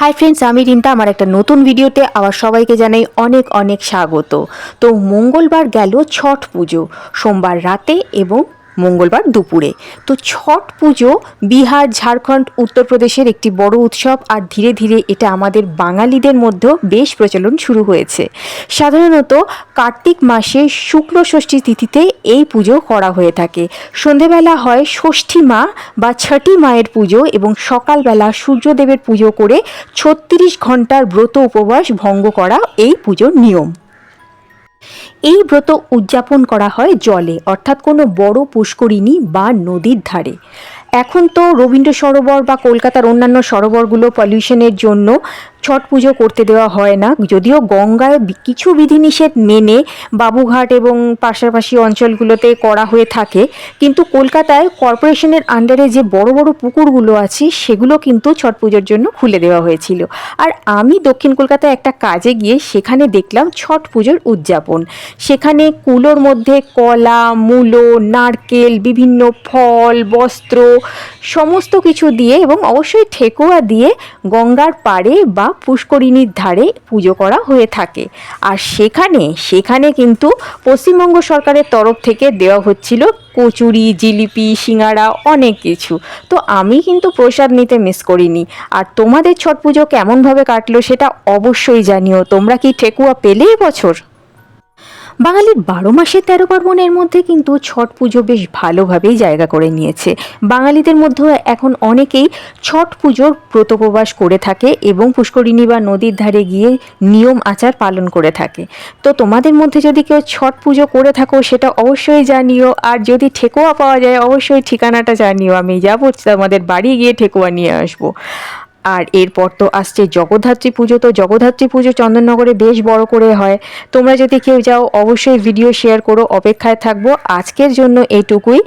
Hi friends, আমি রিন্তা। আমার একটা নতুন ভিডিওতে আবার সবাইকে জানাই অনেক অনেক স্বাগত। তো মঙ্গলবার গেল ছট পুজো, সোমবার রাতে এবং মঙ্গলবার দুপুরে। তো ছট পুজো বিহার, ঝাড়খণ্ড, উত্তরপ্রদেশের একটি বড় উৎসব, আর ধীরে ধীরে এটা আমাদের বাঙালিদের মধ্যেও বেশ প্রচলন শুরু হয়েছে। সাধারণত কার্তিক মাসে শুক্ল ষষ্ঠী তিথিতে এই পুজো করা হয়ে থাকে। সন্ধেবেলা হয় ষষ্ঠী মা বা ছটি মায়ের পুজো এবং সকালবেলা সূর্যদেবের পুজো করে ৩৬ ঘন্টার ব্রত উপবাস ভঙ্গ করা এই পুজোর নিয়ম। এই ব্রত উদযাপন করা হয় জলে, অর্থাৎ কোনো বড় পুষ্করিণী বা নদীর ধারে। এখন তো রবীন্দ্র সরোবর বা কলকাতার অন্যান্য সরোবরগুলো পলিউশনের জন্য ছট পুজো করতে দেওয়া হয় না, যদিও গঙ্গায় কিছু বিধিনিষেধ মেনে বাবুঘাট এবং পাশাপাশি অঞ্চলগুলোতে করা হয়ে থাকে, কিন্তু কলকাতায় কর্পোরেশনের আন্ডারে যে বড় বড় পুকুরগুলো আছে সেগুলো কিন্তু ছট পুজোর জন্য খুলে দেওয়া হয়েছিল। আর আমি দক্ষিণ কলকাতায় একটা কাজে গিয়ে সেখানে দেখলাম ছট পুজোর উদযাপন। সেখানে কুলোর মধ্যে কলা, মূলো, নারকেল, বিভিন্ন ফল, বস্ত্র সমস্ত কিছু দিয়ে এবং অবশ্যই ঠেকুয়া দিয়ে গঙ্গার পাড়ে বা পুষ্করিণীর ধারে পুজো করা হয়ে থাকে। আর সেখানে কিন্তু পশ্চিমবঙ্গ সরকারের তরফ থেকে দেওয়া হচ্ছিল কচুরি, জিলিপি, সিঙ্গাড়া, অনেক কিছু। তো আমি কিন্তু প্রসাদ নিতে মিস করিনি। আর তোমাদের ছট পুজো কেমনভাবে কাটলো সেটা অবশ্যই জানিও। তোমরা কি ঠেকুয়া পেলে এবছর? বাঙালির ১২ মাসে ১৩ পার্বণের মধ্যে কিন্তু ছট পুজো বেশ ভালোভাবেই জায়গা করে নিয়েছে। বাঙালিদের মধ্যেও এখন অনেকেই ছট পুজোর ব্রতোপবাস করে থাকে এবং পুষ্করিণী বা নদীর ধারে গিয়ে নিয়ম আচার পালন করে থাকে। তো তোমাদের মধ্যে যদি কেউ ছট পুজো করে থাকো সেটা অবশ্যই জানিও। আর যদি ঠেকুয়া পাওয়া যায় অবশ্যই ঠিকানাটা জানিও, আমি যাবো তোমাদের বাড়ি গিয়ে ঠেকুয়া নিয়ে আসবো। আর এরপর তো আসছে জগদ্ধাত্রী পুজো। তো জগদ্ধাত্রী পুজো চন্দননগরে বেশ বড় করে হয়। তোমরা যদি কেউ যাও অবশ্যই ভিডিও শেয়ার করো, অপেক্ষায় থাকবো। আজকের জন্য এইটুকুই।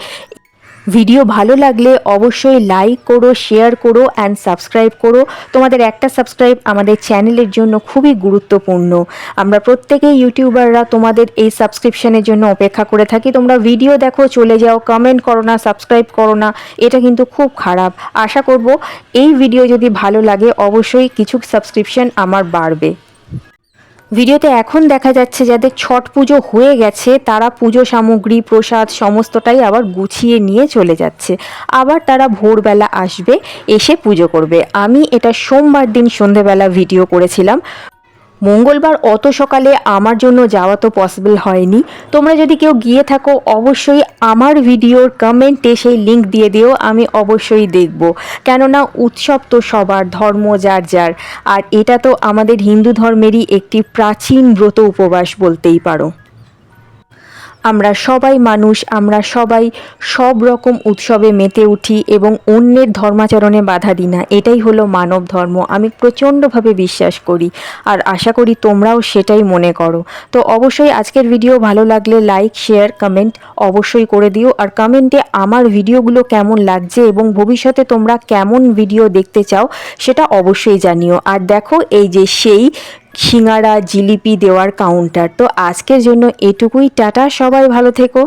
ভিডিও ভালো লাগলে অবশ্যই লাইক করো, শেয়ার করো অ্যান্ড সাবস্ক্রাইব করো। তোমাদের একটা সাবস্ক্রাইব আমাদের চ্যানেলের জন্য খুবই গুরুত্বপূর্ণ। আমরা প্রত্যেকেই ইউটিউবাররা তোমাদের এই সাবস্ক্রিপশনের জন্য অপেক্ষা করে থাকি। তোমরা ভিডিও দেখো, চলে যাও, কমেন্ট করো না, সাবস্ক্রাইব করো না, এটা কিন্তু খুব খারাপ। আশা করব এই ভিডিও যদি ভালো লাগে অবশ্যই কিছু সাবস্ক্রিপশন আমার বাড়বে। ভিডিওতে এখন দেখা যাচ্ছে যাদের ছট পুজো হয়ে গেছে তারা পুজো সামগ্রী, প্রসাদ সমস্তটাই আবার গুছিয়ে নিয়ে চলে যাচ্ছে। আবার তারা ভোরবেলা আসবে, এসে পুজো করবে। আমি এটা সোমবার দিন সন্ধেবেলা ভিডিও করেছিলাম। মঙ্গলবার অত সকালে আমার জন্য যাওয়া তো পসিবল হয়নি। তোমরা যদি কেউ গিয়ে থাকো অবশ্যই আমার ভিডিওর কমেন্টে সেই লিঙ্ক দিয়ে দিও, আমি অবশ্যই দেখব। কেননা উৎসব তো সবার, ধর্ম যার যার। আর এটা তো আমাদের হিন্দু ধর্মেরই একটি প্রাচীন ব্রত উপবাস বলতেই পারো। আমরা সবাই মানুষ, আমরা সবাই সব রকম উৎসবে মেতে উঠি এবং অন্যের ধর্মাচরণে বাধা দিই না। এটাই হলো মানব ধর্ম, আমি প্রচণ্ডভাবে বিশ্বাস করি। আর আশা করি তোমরাও সেটাই মনে করো। তো অবশ্যই আজকের ভিডিও ভালো লাগলে লাইক, শেয়ার, কমেন্ট অবশ্যই করে দিও। আর কমেন্টে আমার ভিডিওগুলো কেমন লাগছে এবং ভবিষ্যতে তোমরা কেমন ভিডিও দেখতে চাও সেটা অবশ্যই জানিও। আর দেখো এই যে সেই সিঙ্গাড়া, জিলিপি দেওয়ার কাউন্টার। তো আজকের জন্য এটুকুই। টাটা, সবাই ভালো থেকো।